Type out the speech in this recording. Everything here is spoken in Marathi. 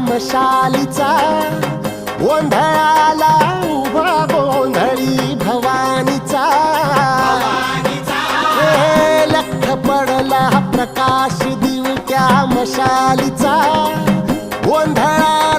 मशालीचा गोंधळाला उभा गोंधळी भवानीचा हे लख पडला प्रकाश दिवट्या मशालीचा गोंधळा